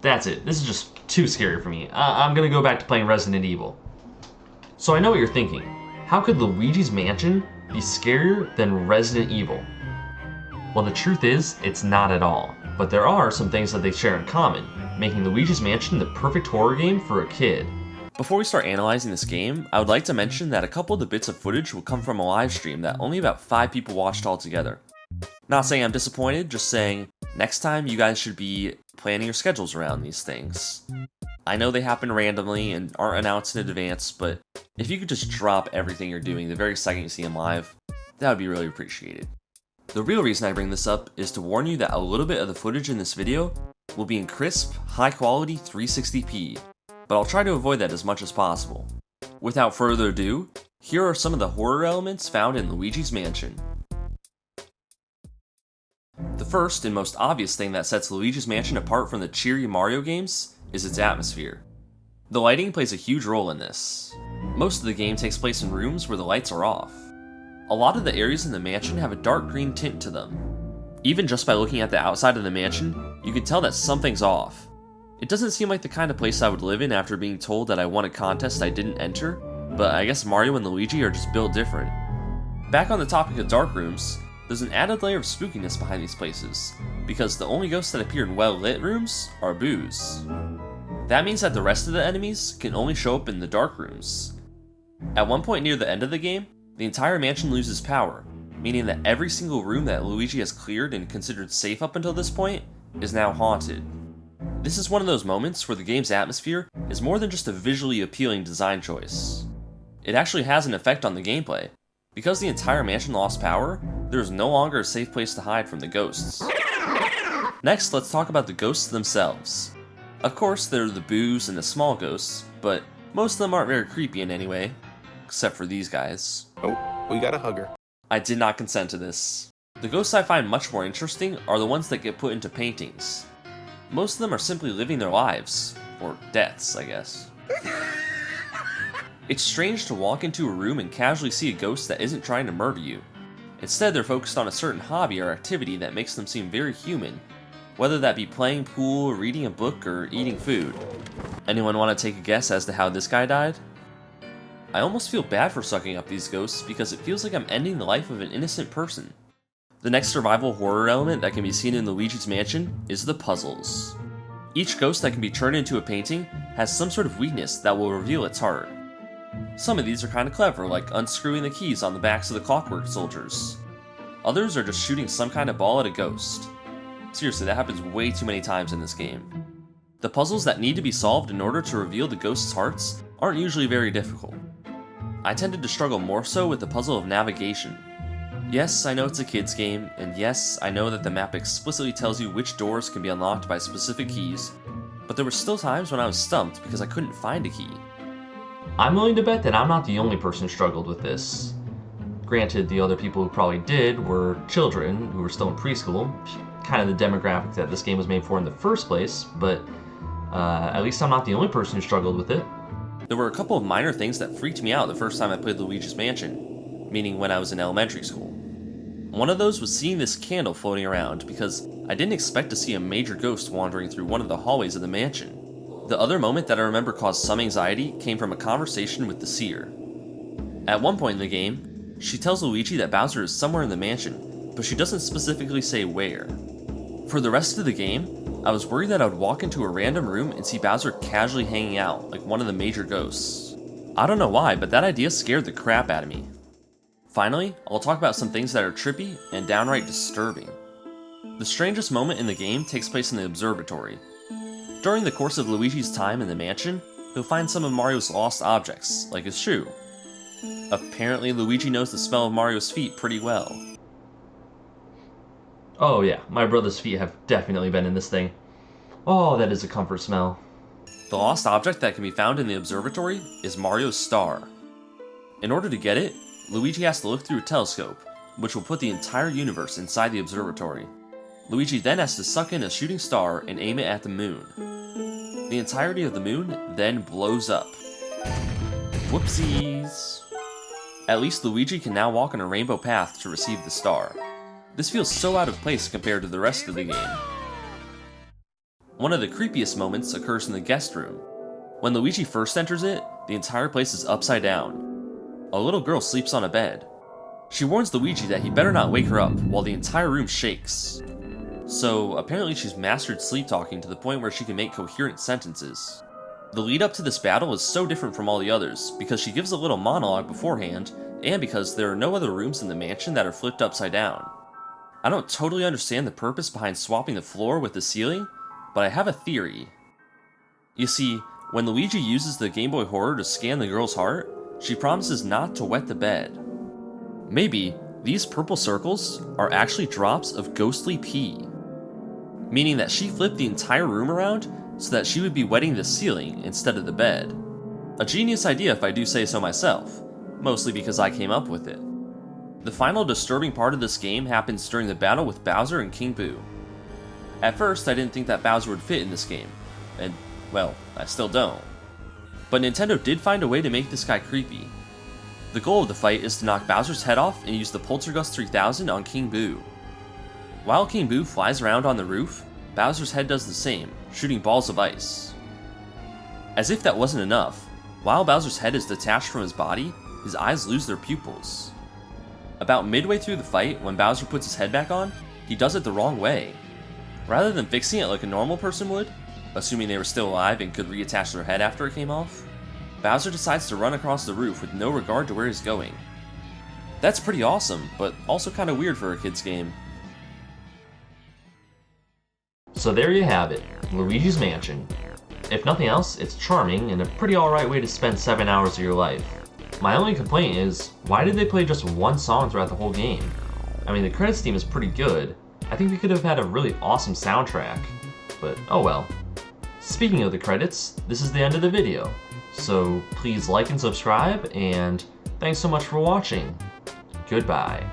That's it. This is just too scary for me. I'm gonna go back to playing Resident Evil. So I know what you're thinking. How could Luigi's Mansion be scarier than Resident Evil? Well, the truth is, it's not at all. But there are some things that they share in common, making Luigi's Mansion the perfect horror game for a kid. Before we start analyzing this game, I would like to mention that a couple of the bits of footage will come from a live stream that only about 5 people watched altogether. Not saying I'm disappointed, just saying next time you guys should be planning your schedules around these things. I know they happen randomly and aren't announced in advance, but if you could just drop everything you're doing the very second you see them live, that would be really appreciated. The real reason I bring this up is to warn you that a little bit of the footage in this video will be in crisp, high quality 360p, but I'll try to avoid that as much as possible. Without further ado, here are some of the horror elements found in Luigi's Mansion. The first and most obvious thing that sets Luigi's Mansion apart from the cheery Mario games is its atmosphere. The lighting plays a huge role in this. Most of the game takes place in rooms where the lights are off. A lot of the areas in the mansion have a dark green tint to them. Even just by looking at the outside of the mansion, you can tell that something's off. It doesn't seem like the kind of place I would live in after being told that I won a contest I didn't enter, but I guess Mario and Luigi are just built different. Back on the topic of dark rooms, there's an added layer of spookiness behind these places, because the only ghosts that appear in well-lit rooms are boos. That means that the rest of the enemies can only show up in the dark rooms. At one point near the end of the game, the entire mansion loses power, meaning that every single room that Luigi has cleared and considered safe up until this point is now haunted. This is one of those moments where the game's atmosphere is more than just a visually appealing design choice. It actually has an effect on the gameplay. Because the entire mansion lost power, there is no longer a safe place to hide from the ghosts. Next, let's talk about the ghosts themselves. Of course, there are the boos and the small ghosts, but most of them aren't very creepy in any way, except for these guys. Oh, we got a hugger. I did not consent to this. The ghosts I find much more interesting are the ones that get put into paintings. Most of them are simply living their lives, or deaths, I guess. It's strange to walk into a room and casually see a ghost that isn't trying to murder you. Instead, they're focused on a certain hobby or activity that makes them seem very human, whether that be playing pool, reading a book, or eating food. Anyone want to take a guess as to how this guy died? I almost feel bad for sucking up these ghosts because it feels like I'm ending the life of an innocent person. The next survival horror element that can be seen in Luigi's Mansion is the puzzles. Each ghost that can be turned into a painting has some sort of weakness that will reveal its heart. Some of these are kind of clever, like unscrewing the keys on the backs of the clockwork soldiers. Others are just shooting some kind of ball at a ghost. Seriously, that happens way too many times in this game. The puzzles that need to be solved in order to reveal the ghosts' hearts aren't usually very difficult. I tended to struggle more so with the puzzle of navigation. Yes, I know it's a kid's game, and yes, I know that the map explicitly tells you which doors can be unlocked by specific keys, but there were still times when I was stumped because I couldn't find a key. I'm willing to bet that I'm not the only person who struggled with this. Granted, the other people who probably did were children who were still in preschool, kind of the demographic that this game was made for in the first place, but at least I'm not the only person who struggled with it. There were a couple of minor things that freaked me out the first time I played Luigi's Mansion, meaning when I was in elementary school. One of those was seeing this candle floating around because I didn't expect to see a major ghost wandering through one of the hallways of the mansion. The other moment that I remember caused some anxiety came from a conversation with the seer. At one point in the game, she tells Luigi that Bowser is somewhere in the mansion, but she doesn't specifically say where. For the rest of the game, I was worried that I would walk into a random room and see Bowser casually hanging out like one of the major ghosts. I don't know why, but that idea scared the crap out of me. Finally, I'll talk about some things that are trippy and downright disturbing. The strangest moment in the game takes place in the observatory. During the course of Luigi's time in the mansion, he'll find some of Mario's lost objects, like his shoe. Apparently, Luigi knows the smell of Mario's feet pretty well. Oh yeah, my brother's feet have definitely been in this thing. Oh, that is a comfort smell. The lost object that can be found in the observatory is Mario's star. In order to get it, Luigi has to look through a telescope, which will put the entire universe inside the observatory. Luigi then has to suck in a shooting star and aim it at the moon. The entirety of the moon then blows up. Whoopsies! At least Luigi can now walk on a rainbow path to receive the star. This feels so out of place compared to the rest of the game. One of the creepiest moments occurs in the guest room. When Luigi first enters it, the entire place is upside down. A little girl sleeps on a bed. She warns Luigi that he better not wake her up while the entire room shakes. So apparently she's mastered sleep talking to the point where she can make coherent sentences. The lead up to this battle is so different from all the others because she gives a little monologue beforehand and because there are no other rooms in the mansion that are flipped upside down. I don't totally understand the purpose behind swapping the floor with the ceiling, but I have a theory. You see, when Luigi uses the Game Boy Horror to scan the girl's heart, she promises not to wet the bed. Maybe these purple circles are actually drops of ghostly pee, meaning that she flipped the entire room around so that she would be wetting the ceiling instead of the bed. A genius idea if I do say so myself, mostly because I came up with it. The final disturbing part of this game happens during the battle with Bowser and King Boo. At first I didn't think that Bowser would fit in this game, and well, I still don't. But Nintendo did find a way to make this guy creepy. The goal of the fight is to knock Bowser's head off and use the Poltergust 3000 on King Boo. While King Boo flies around on the roof, Bowser's head does the same, shooting balls of ice. As if that wasn't enough, while Bowser's head is detached from his body, his eyes lose their pupils. About midway through the fight, when Bowser puts his head back on, he does it the wrong way. Rather than fixing it like a normal person would, assuming they were still alive and could reattach their head after it came off, Bowser decides to run across the roof with no regard to where he's going. That's pretty awesome, but also kinda weird for a kid's game. So there you have it, Luigi's Mansion. If nothing else, it's charming and a pretty alright way to spend 7 hours of your life. My only complaint is, why did they play just one song throughout the whole game? I mean, the credits theme is pretty good. I think we could have had a really awesome soundtrack, but oh well. Speaking of the credits, this is the end of the video. So please like and subscribe, and thanks so much for watching. Goodbye.